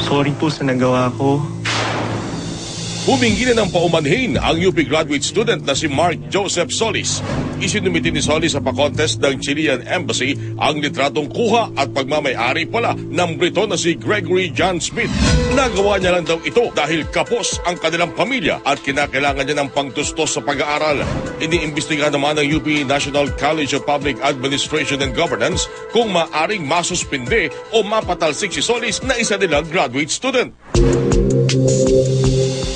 Sorry po sa nagawa ko. Humingi na ng paumanhin ang UP graduate student na si Mark Joseph Solis. Isinumiti ni Solis sa pa-contest ng Chilean Embassy ang litratong kuha at pagmamay-ari pala ng Briton na si Gregory John Smith. Nagawa niya lang daw ito dahil kapos ang kanilang pamilya at kinakailangan niya ng pangtustos sa pag-aaral. Iniimbestiga naman ng UP National College of Public Administration and Governance kung maaring masuspinde o mapatalsik si Solis na isa nilang graduate student.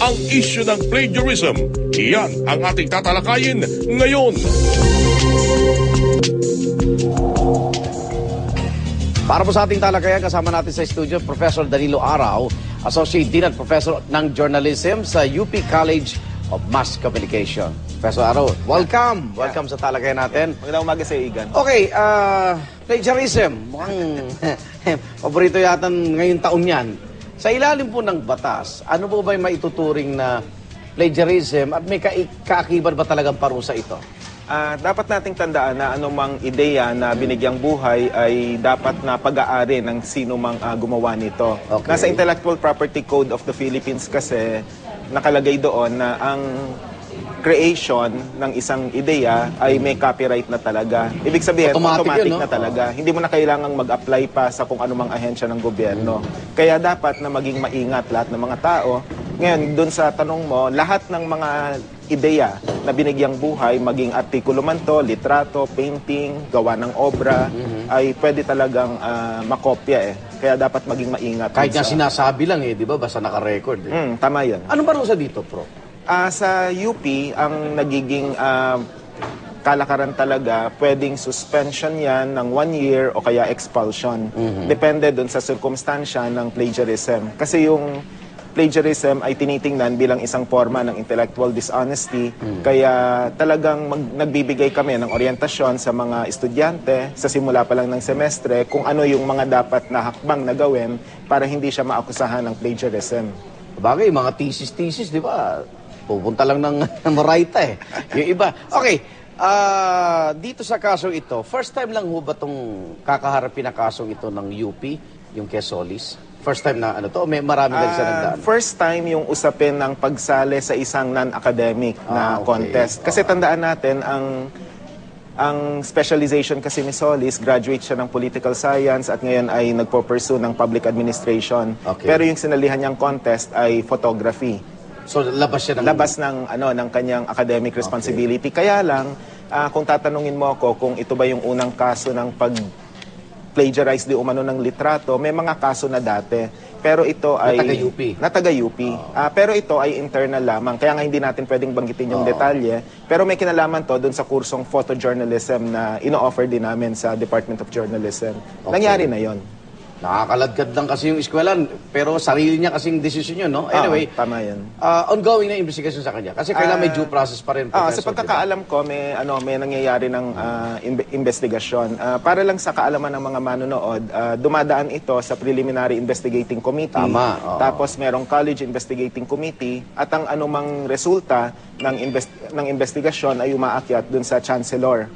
Ang issue ng plagiarism, iyan ang ating tatalakayin ngayon. Para po sa ating talakayan, kasama natin sa studio, Professor Danilo Araw, Associate Dean at Professor ng Journalism sa UP College of Mass Communication. Professor Araw, welcome! Welcome sa talakayan natin. Magandang umaga sa Igan. Okay, plagiarism. Mukhang paborito yata ngayong taon yan. Sa ilalim po ng batas, ano po ba yung maituturing na plagiarism at may kaakibat ba talagang parusa ito? Dapat nating tandaan na anumang ideya na binigyang buhay ay dapat na pag-aari ng sino mang gumawa nito. Okay. Nasa Intellectual Property Code of the Philippines kasi nakalagay doon na ang creation ng isang ideya ay may copyright na talaga. Ibig sabihin, automatic yun, no? na talaga. Hindi mo na kailangang mag-apply pa sa kung anumang ahensya ng gobyerno. Kaya dapat na maging maingat lahat ng mga tao. Ngayon, dun sa tanong mo, lahat ng mga ideya na binigyang buhay, maging artikulo man to, litrato, painting, gawa ng obra, ay pwede talagang makopya eh. Kaya dapat maging maingat. Kahit nga sinasabi lang di ba? Basta naka-record. Tama yan. Anong parusa dito, Pro? Sa UP, ang nagiging kalakaran talaga, pwedeng suspension yan ng 1 year o kaya expulsion. Depende dun sa circumstansya ng plagiarism. Kasi yung plagiarism ay tinitingnan bilang isang forma ng intellectual dishonesty. Kaya talagang nagbibigay kami ng orientasyon sa mga estudyante sa simula pa lang ng semestre kung ano yung mga dapat na hakbang na gawin para hindi siya maakusahan ng plagiarism. Bagay, mga thesis, di ba? Pupunta lang ng Moraita eh. Yung iba. Okay, dito sa kasong ito, first time lang ho ba itong kakaharapin na kasong ito ng UP, yung kay Solis? First time na ano to? May marami na sa nagdaan? First time yung usapin ng pagsali sa isang non-academic na contest. Kasi tandaan natin, ang specialization kasi ni Solis, graduate siya ng political science at ngayon ay nagpo-pursue ng public administration. Okay. Pero yung sinalihan niyang contest ay photography. So labas siya ng... Labas ng kanyang academic responsibility. Okay. Kaya lang, kung tatanungin mo ako kung ito ba yung unang kaso ng pag-plagiarize di umano ng litrato, may mga kaso na dati. Pero ito ay... Nataga-UP. Nataga-UP. Pero ito ay internal lamang. Kaya nga hindi natin pwedeng banggitin yung detalye. Pero may kinalaman to dun sa kursong photojournalism na ino-offer din namin sa Department of Journalism. Okay. Nangyari na yon. Nakakaladkad lang kasi yung eskwelahan, pero sarili niya kasing desisyon yun, no? Anyway, tama yan. Ongoing na investigasyon sa kanya. Kasi kailangan may due process pa rin. Sa pagkakaalam ko, may nangyayari ng investigasyon. Para lang sa kaalaman ng mga manonood, dumadaan ito sa Preliminary Investigating Committee. Tama. Tapos merong College Investigating Committee. At ang anumang resulta ng investigasyon ay umaakyat dun sa Chancellor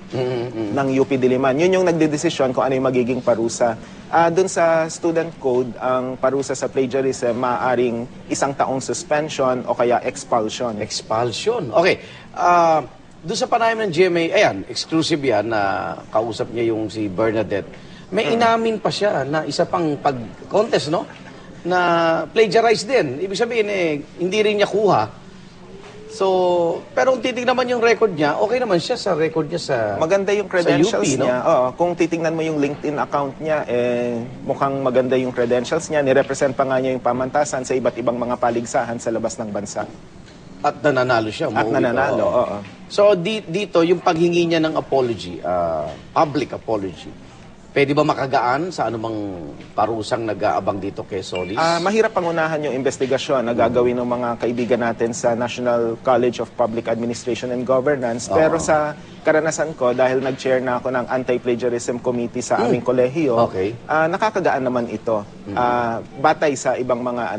ng UP Diliman. Yun yung nagdedesisyon kung ano yung magiging parusa. Doon sa student code, ang parusa sa plagiarism maaaring 1 taong suspension o kaya expulsion. Expulsion. Okay. Doon sa panayam ng GMA, ayan, exclusive yan na kausap niya yung si Bernadette. May inamin pa siya na isa pang pag-contest, no? Na plagiarize din. Ibig sabihin, hindi rin niya kuha. So, pero kung titignan naman yung record niya, okay naman siya sa record niya sa maganda yung credentials UP, niya. No? Oo, kung titingnan mo yung LinkedIn account niya, mukhang maganda yung credentials niya. Ni-represent pa nga niya yung pamantasan sa iba't ibang mga paligsahan sa labas ng bansa. At nananalo siya. At nananalo, oo. So, dito, yung paghingi niya ng apology, public apology, pwede ba makagaan sa anumang parusang nag-aabang dito kay Solis? Mahirap pangunahan yung investigasyon na gagawin ng mga kaibigan natin sa National College of Public Administration and Governance. Pero sa karanasan ko, dahil nag-chair na ako ng Anti-Plagiarism Committee sa aming kolehiyo, nakakagaan naman ito. Batay sa ibang mga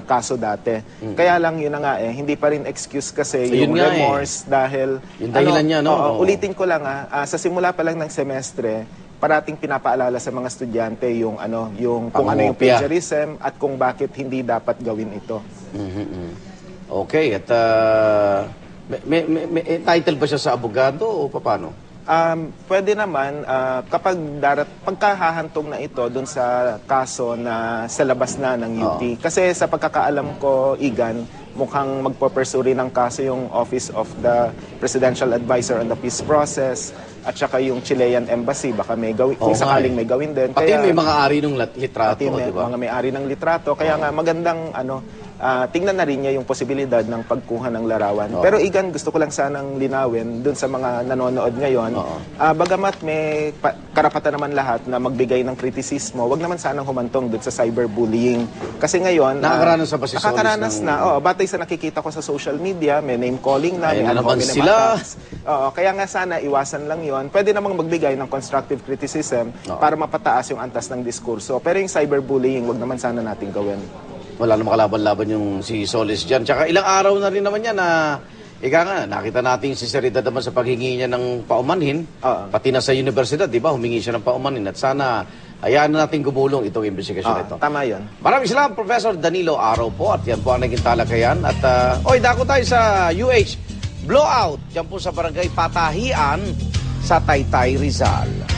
kaso dati. Kaya lang yun na nga hindi pa rin excuse kasi yung remorse dahil... Yung dahilan niya, no? Ulitin ko lang sa simula pa lang ng semestre, parating pinapaalala sa mga estudyante yung kung ano yung Pangungopia. plagiarism at kung bakit hindi dapat gawin ito. Okay, at may title ba siya sa abogado o paano? Pwede naman kapag pagkahahantong na ito dun sa kaso na sa labas na ng UP. Kasi sa pagkakaalam ko, Igan, mukhang magpo-pursue ng kaso yung Office of the Presidential Advisor on the Peace Process at saka yung Chilean Embassy. Baka may gawin, kung sakaling may gawin din. Pati may mga ari ng litrato, Pati may di ba? mga may-ari ng litrato. Kaya nga magandang tingnan na rin niya yung posibilidad ng pagkuha ng larawan. Pero Igan, gusto ko lang sanang linawin dun sa mga nanonood ngayon. Bagamat may karapatan naman lahat na magbigay ng kritisismo, wag naman sanang humantong dun sa cyberbullying. Kasi ngayon, Nakakaranas na ba si Solis nakakaranas ng- na. Batay sa nakikita ko sa social media, may name calling na, Ayun may na naman hominem sila. attacks. Kaya nga sana iwasan lang yon. Pwede namang magbigay ng constructive criticism para mapataas yung antas ng diskurso. Pero yung cyberbullying, wag naman sana natin gawin. Wala namang kalaban-laban yung si Solis dyan. Tsaka ilang araw na rin naman yan na, ika nga, nakita natin si sinseridad naman sa paghingi niya ng paumanhin. Pati na sa universidad, di ba, humingi siya ng paumanhin. At sana, hayaan na natin gumulong itong investigasyon ito. Tama yon. Maraming salamat, Professor Danilo Araw po. At yan po ang naging talakayan. At, dako tayo sa UH Blowout. Yan po sa Barangay Patahian sa Taytay, Rizal.